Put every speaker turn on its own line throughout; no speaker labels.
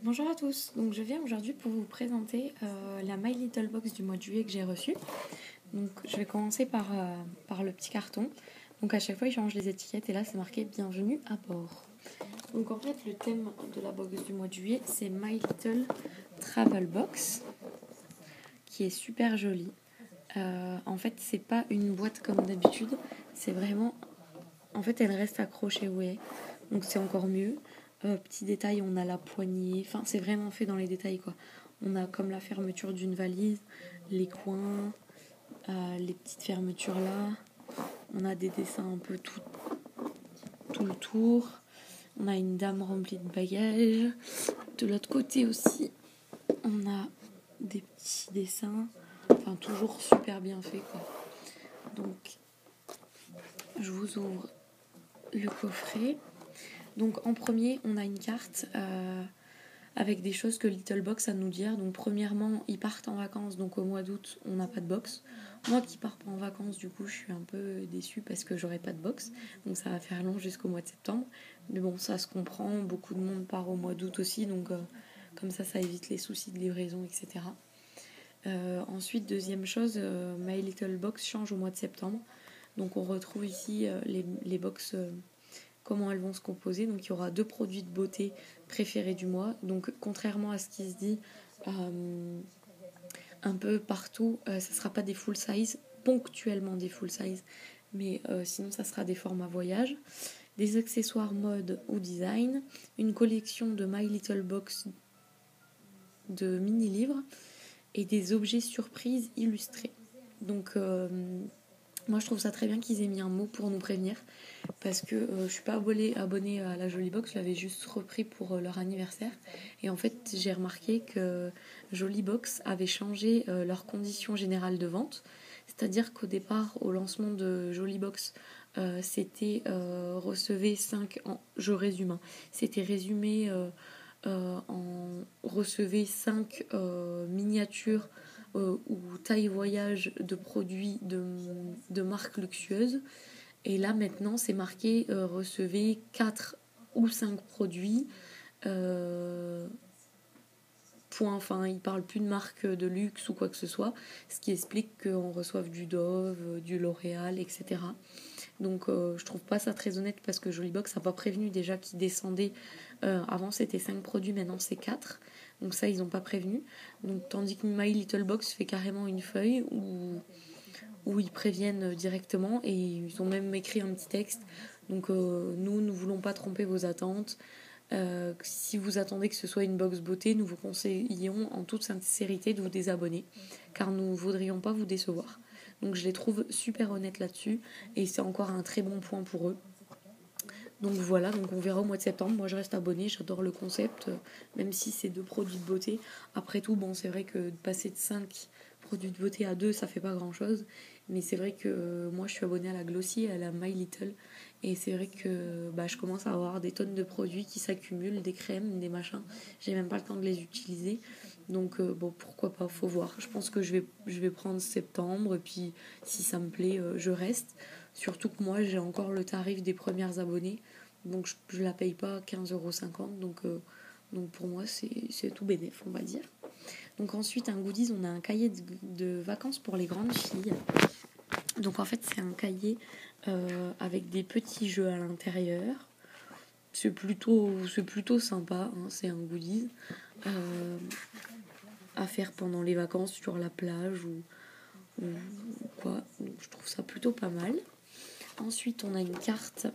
Bonjour à tous, donc je viens aujourd'hui pour vous présenter la My Little Box du mois de juillet que j'ai reçue. Donc je vais commencer par le petit carton. Donc à chaque fois il change les étiquettes et là c'est marqué bienvenue à bord. Donc en fait le thème de la box du mois de juillet c'est My Little Travel Box qui est super jolie. En fait c'est pas une boîte comme d'habitude, c'est vraiment... En fait elle reste accrochée, vous voyez. Donc c'est encore mieux. Petit détail, on a la poignée. Enfin, c'est vraiment fait dans les détails, quoi. On a comme la fermeture d'une valise, les coins, les petites fermetures là. On a des dessins un peu tout le tour. On a une dame remplie de bagages. De l'autre côté aussi, on a des petits dessins. Enfin, toujours super bien fait, quoi. Donc, je vous ouvre le coffret. Donc, en premier, on a une carte avec des choses que Little Box a à nous dire. Donc premièrement, ils partent en vacances, donc au mois d'août, on n'a pas de box. Moi qui pars pas en vacances, du coup, je suis un peu déçue parce que j'aurai pas de box. Donc ça va faire long jusqu'au mois de septembre. Mais bon, ça se comprend, beaucoup de monde part au mois d'août aussi, donc comme ça évite les soucis de livraison, etc. Ensuite, deuxième chose, My Little Box change au mois de septembre. Donc on retrouve ici les box... comment elles vont se composer. Donc il y aura 2 produits de beauté préférés du mois. Donc contrairement à ce qui se dit un peu partout, ça ne sera pas des full size, ponctuellement des full size, mais sinon ça sera des formats voyage. Des accessoires mode ou design, une collection de My Little Box de mini-livres et des objets surprises illustrés. Donc moi je trouve ça très bien qu'ils aient mis un mot pour nous prévenir parce que je suis pas abonnée à la Jolie Box, je l'avais juste repris pour leur anniversaire. Et en fait, j'ai remarqué que Jolie Box avait changé leurs conditions générales de vente. C'est-à-dire qu'au départ, au lancement de Jolie Box, c'était recevez 5 en... Je résume, hein. C'était résumé en recevez 5 miniatures ou taille voyage de produits de marques luxueuses. Et là maintenant c'est marqué recevez 4 ou 5 produits. Point. Enfin, ils parlent plus de marque de luxe ou quoi que ce soit, ce qui explique qu'on reçoive du Dove, du L'Oréal, etc. Donc je trouve pas ça très honnête parce que Jolibox n'a pas prévenu déjà qu'ils descendaient. Avant c'était 5 produits, maintenant c'est 4. Donc ça ils n'ont pas prévenu. Donc tandis que My Little Box fait carrément une feuille où ils préviennent directement et ils ont même écrit un petit texte. Donc nous ne voulons pas tromper vos attentes. Si vous attendez que ce soit une box beauté, nous vous conseillons en toute sincérité de vous désabonner car nous ne voudrions pas vous décevoir. Donc je les trouve super honnêtes là-dessus et c'est encore un très bon point pour eux. Donc voilà, donc on verra au mois de septembre. Moi je reste abonnée, j'adore le concept, même si c'est 2 produits de beauté. Après tout, bon c'est vrai que de passer de 5 produits de beauté à 2, ça fait pas grand chose. Mais c'est vrai que moi je suis abonnée à la Glossy et à la My Little. Et c'est vrai que je commence à avoir des tonnes de produits qui s'accumulent, des crèmes, des machins. J'ai même pas le temps de les utiliser. Donc bon, pourquoi pas, faut voir. Je pense que je vais prendre septembre et puis si ça me plaît, je reste. Surtout que moi j'ai encore le tarif des premières abonnées. Donc je la paye pas 15,50 €. Donc pour moi c'est tout bénef, on va dire. Donc ensuite un goodies, on a un cahier de vacances pour les grandes filles. Donc en fait c'est un cahier avec des petits jeux à l'intérieur. C'est plutôt sympa, hein, c'est un goodies à faire pendant les vacances sur la plage ou quoi. Donc je trouve ça plutôt pas mal. Ensuite on a une carte.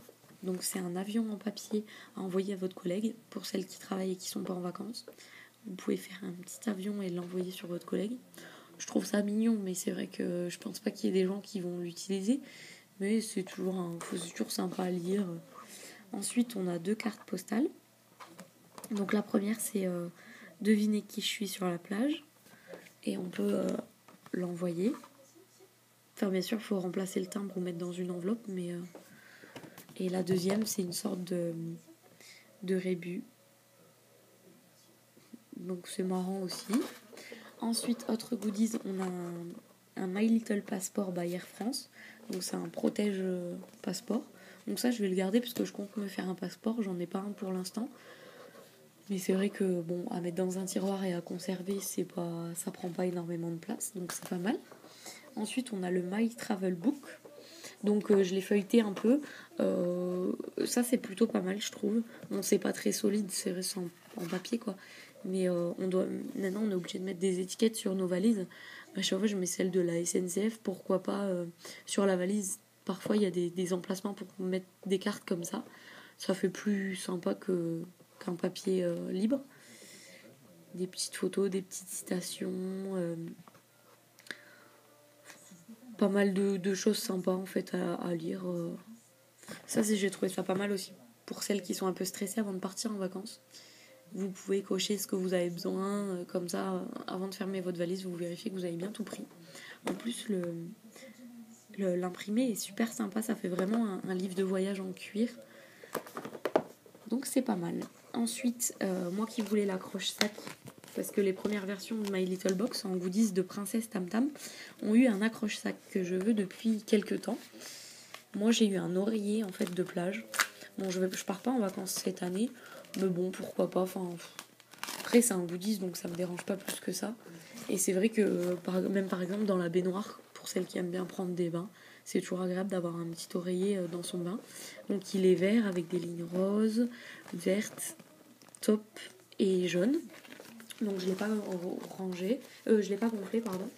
Donc c'est un avion en papier à envoyer à votre collègue pour celles qui travaillent et qui sont pas en vacances. Vous pouvez faire un petit avion et l'envoyer sur votre collègue. Je trouve ça mignon, mais c'est vrai que je pense pas qu'il y ait des gens qui vont l'utiliser. Mais c'est toujours sympa à lire. Ensuite, on a 2 cartes postales. Donc la première, c'est deviner qui je suis sur la plage. Et on peut l'envoyer. Enfin, bien sûr, il faut remplacer le timbre ou mettre dans une enveloppe. Et la deuxième, c'est une sorte de rébus. Donc c'est marrant aussi. Ensuite, autre goodies, on a un My Little Passport by Air France. Donc c'est un protège passeport. Donc ça je vais le garder parce que je compte me faire un passeport. J'en ai pas un pour l'instant. Mais c'est vrai que bon, à mettre dans un tiroir et à conserver, ça prend pas énormément de place, donc c'est pas mal. Ensuite, on a le My Travel Book. Donc je l'ai feuilleté un peu. Ça c'est plutôt pas mal je trouve. Bon c'est pas très solide, c'est récent en papier quoi. Mais maintenant on est obligé de mettre des étiquettes sur nos valises. À chaque fois je mets celle de la SNCF, pourquoi pas sur la valise. Parfois il y a des emplacements pour mettre des cartes comme ça. Ça fait plus sympa qu'un papier libre. Des petites photos, des petites citations. Pas mal de choses sympas en fait à lire. Ça, j'ai trouvé ça pas mal aussi. Pour celles qui sont un peu stressées avant de partir en vacances, vous pouvez cocher ce que vous avez besoin. Comme ça, avant de fermer votre valise, vous vérifiez que vous avez bien tout pris. En plus, l'imprimé est super sympa. Ça fait vraiment un livre de voyage en cuir. Donc, c'est pas mal. Ensuite, moi qui voulais l'accroche-sac, parce que les premières versions de My Little Box en goodies de Princesse Tam Tam ont eu un accroche-sac que je veux depuis quelques temps. Moi, j'ai eu un oreiller en fait de plage. Bon, je pars pas en vacances cette année, mais bon, pourquoi pas. Enfin, après, c'est un goodies, donc ça me dérange pas plus que ça. Et c'est vrai que même par exemple dans la baignoire, pour celles qui aiment bien prendre des bains, c'est toujours agréable d'avoir un petit oreiller dans son bain. Donc il est vert avec des lignes roses, vertes, taupe et jaune. Donc je l'ai pas rangé, je l'ai pas gonflé pardon.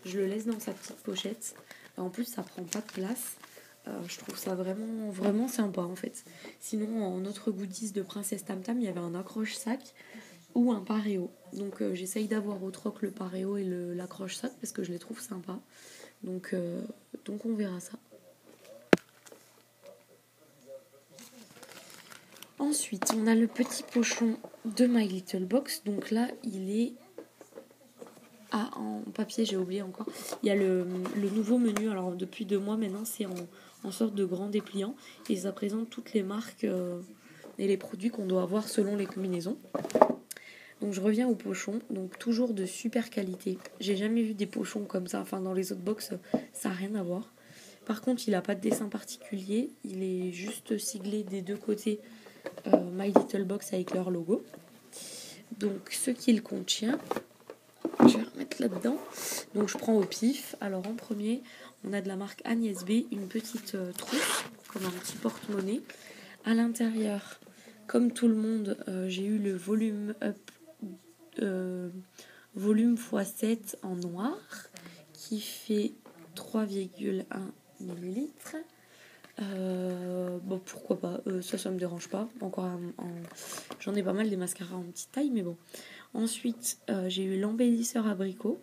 Je le laisse dans sa petite pochette. En plus, ça prend pas de place. Je trouve ça vraiment, vraiment sympa en fait. Sinon, en autre goodies de Princesse Tam Tam, il y avait un accroche-sac ou un paréo. Donc j'essaye d'avoir au troc le paréo et l'accroche-sac parce que je les trouve sympas. Donc on verra ça. Ensuite, on a le petit pochon de My Little Box. Donc là, il est... Ah, en papier, j'ai oublié encore. Il y a le nouveau menu. Alors depuis 2 mois maintenant, c'est en sorte de grand dépliant. Et ça présente toutes les marques et les produits qu'on doit avoir selon les combinaisons. Donc je reviens au pochon. Donc toujours de super qualité. J'ai jamais vu des pochons comme ça. Enfin dans les autres box, ça n'a rien à voir. Par contre, il n'a pas de dessin particulier. Il est juste siglé des deux côtés My Little Box avec leur logo. Donc ce qu'il contient... Je vais remettre là-dedans. Donc je prends au pif. Alors en premier, on a de la marque Agnès B, une petite trousse, comme un petit porte-monnaie. À l'intérieur, comme tout le monde, j'ai eu le volume up volume x7 en noir, qui fait 3,1 millilitres. Bon, pourquoi pas, ça me dérange pas. Encore j'en ai pas mal des mascaras en petite taille, mais bon. Ensuite, j'ai eu l'embellisseur abricot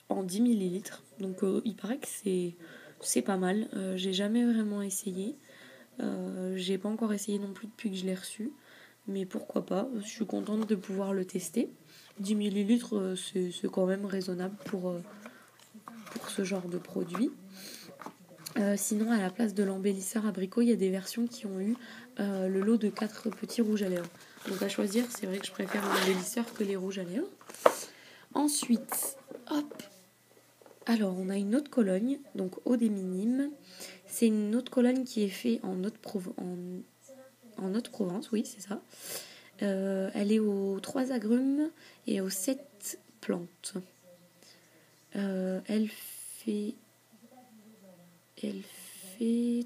en 10 millilitres. Donc, il paraît que c'est pas mal. J'ai jamais vraiment essayé. J'ai pas encore essayé non plus depuis que je l'ai reçu. Mais pourquoi pas. Je suis contente de pouvoir le tester. 10 millilitres, c'est quand même raisonnable pour ce genre de produit. Sinon, à la place de l'embellisseur abricot, il y a des versions qui ont eu le lot de 4 petits rouges à lèvres. Donc à choisir, c'est vrai que je préfère l'embellisseur que les rouges à lèvres. Ensuite, hop. Alors, on a une autre Cologne, donc Eau des Minimes. C'est une autre Cologne qui est faite en Haute-Provence, oui, c'est ça. Elle est aux 3 agrumes et aux 7 plantes. Elle fait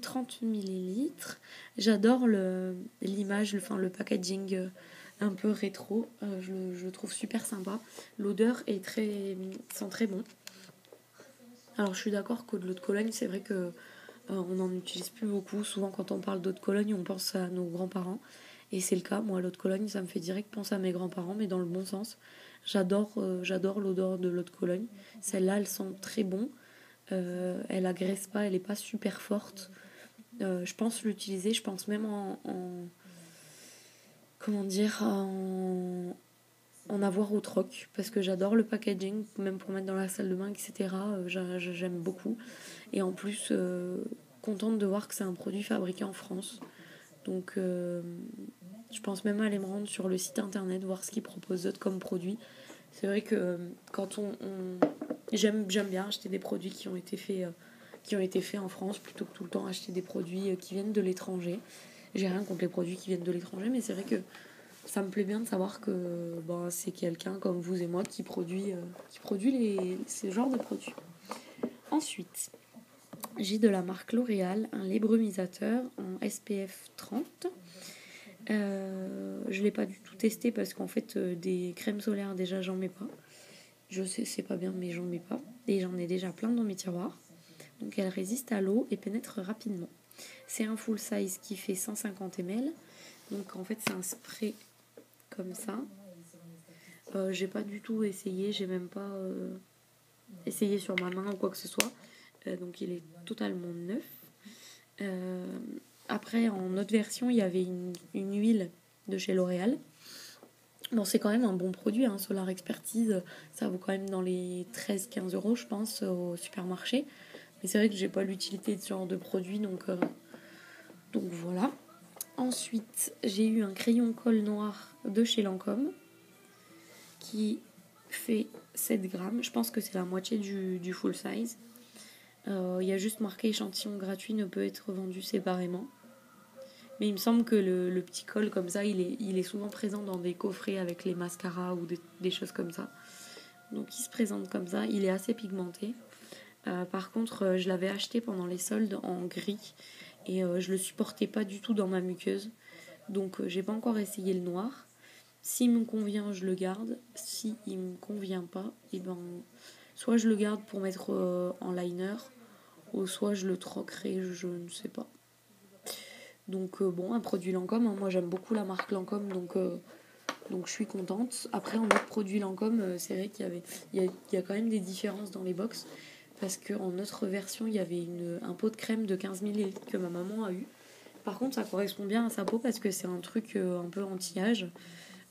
30 millilitres. J'adore l'image, le packaging un peu rétro. Je le trouve super sympa. L'odeur sent très bon. Alors je suis d'accord que de l'eau de Cologne, c'est vrai que on n'en utilise plus beaucoup. Souvent quand on parle d'eau de Cologne, on pense à nos grands-parents. Et c'est le cas. Moi, l'eau de Cologne, ça me fait direct penser à mes grands-parents, mais dans le bon sens. J'adore l'odeur de l'eau de Cologne. Celle-là, elle sent très bon. Elle agresse pas, elle est pas super forte. Je pense l'utiliser, je pense même en avoir au troc, parce que j'adore le packaging, même pour mettre dans la salle de bain, etc. J'aime beaucoup. Et en plus, contente de voir que c'est un produit fabriqué en France. Donc, je pense même aller me rendre sur le site internet, voir ce qu'ils proposent d'autres comme produits. C'est vrai que quand j'aime bien acheter des produits qui ont été faits en France plutôt que tout le temps acheter des produits qui viennent de l'étranger. J'ai rien contre les produits qui viennent de l'étranger, mais c'est vrai que ça me plaît bien de savoir que c'est quelqu'un comme vous et moi qui produit ces genres de produits. Ensuite, j'ai de la marque L'Oréal, un lait brumisateur en SPF 30. Je ne l'ai pas du tout testé parce qu'en fait, des crèmes solaires, déjà, j'en mets pas. Je sais, c'est pas bien, mais j'en mets pas. Et j'en ai déjà plein dans mes tiroirs. Donc, elle résiste à l'eau et pénètre rapidement. C'est un full size qui fait 150 ml. Donc, en fait, c'est un spray comme ça. J'ai pas du tout essayé. J'ai même pas essayé sur ma main ou quoi que ce soit. Donc, il est totalement neuf. Après, en autre version, il y avait une huile de chez L'Oréal. Bon, c'est quand même un bon produit, hein, Solar Expertise. Ça vaut quand même dans les 13-15 euros, je pense, au supermarché. Mais c'est vrai que j'ai pas l'utilité de ce genre de produit, donc voilà. Ensuite, j'ai eu un crayon colle noir de chez Lancôme qui fait 7 grammes. Je pense que c'est la moitié du full size. Il y a juste marqué échantillon gratuit ne peut être vendu séparément. Mais il me semble que le petit col comme ça, il est souvent présent dans des coffrets avec les mascaras ou des choses comme ça. Donc il se présente comme ça, il est assez pigmenté. Par contre, je l'avais acheté pendant les soldes en gris et je le supportais pas du tout dans ma muqueuse. Donc j'ai pas encore essayé le noir. S'il me convient, je le garde. Si il me convient pas, soit je le garde pour mettre en liner, ou soit je le troquerai, je ne sais pas. Donc un produit Lancôme, hein. Moi j'aime beaucoup la marque Lancôme, donc je suis contente. Après, en autre produit Lancôme, c'est vrai il y a quand même des différences dans les box. Parce qu'en notre version, il y avait un pot de crème de 15 ml que ma maman a eu. Par contre, ça correspond bien à sa peau parce que c'est un truc un peu anti-âge.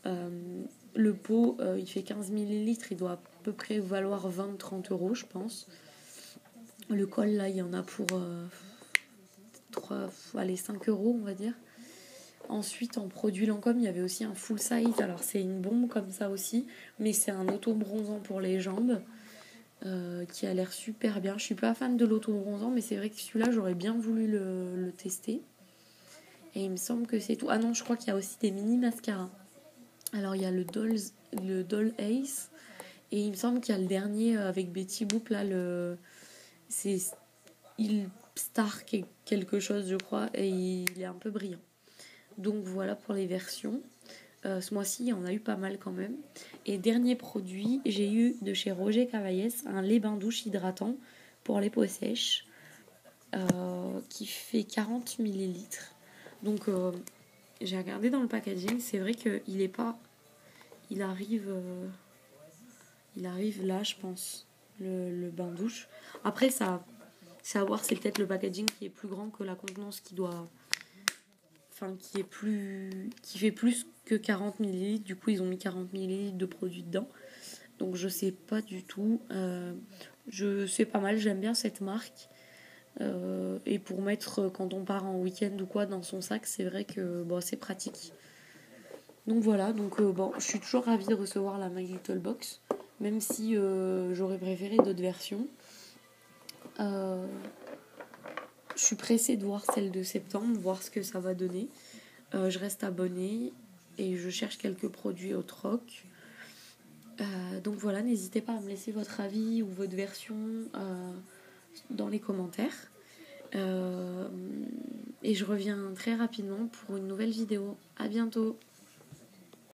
Le pot, il fait 15 ml, il doit à peu près valoir 20-30 euros, je pense. Le col, là, il y en a pour 5 euros, on va dire. Ensuite, en produit Lancôme, il y avait aussi un full size. Alors, c'est une bombe comme ça aussi, mais c'est un auto-bronzant pour les jambes qui a l'air super bien. Je suis pas fan de l'auto-bronzant, mais c'est vrai que celui-là, j'aurais bien voulu le tester. Et il me semble que c'est tout. Ah non, je crois qu'il y a aussi des mini mascaras. Alors, il y a le Doll Ace. Et il me semble qu'il y a le dernier avec Betty Boop, là, c'est il Star quelque chose, je crois, et il est un peu brillant. Donc voilà pour les versions. Ce mois-ci, il y en a eu pas mal quand même. Et dernier produit, j'ai eu de chez Roger Cavaillès un lait bain douche hydratant pour les peaux sèches qui fait 40 ml. Donc j'ai regardé dans le packaging, c'est vrai qu'il est pas... Il arrive là, je pense, le bain douche. Après, ça, c'est à voir, c'est peut-être le packaging qui est plus grand que la contenance qui fait plus que 40 ml. Du coup, ils ont mis 40 ml de produit dedans. Donc, je sais pas du tout. C'est pas mal, j'aime bien cette marque. Et pour mettre quand on part en week-end ou quoi dans son sac, c'est vrai que c'est pratique. Donc voilà, je suis toujours ravie de recevoir la My Little Box, même si j'aurais préféré d'autres versions. Je suis pressée de voir celle de septembre, voir ce que ça va donner. Je reste abonnée et je cherche quelques produits au troc. Donc voilà, n'hésitez pas à me laisser votre avis ou votre version dans les commentaires. Et je reviens très rapidement pour une nouvelle vidéo. À bientôt!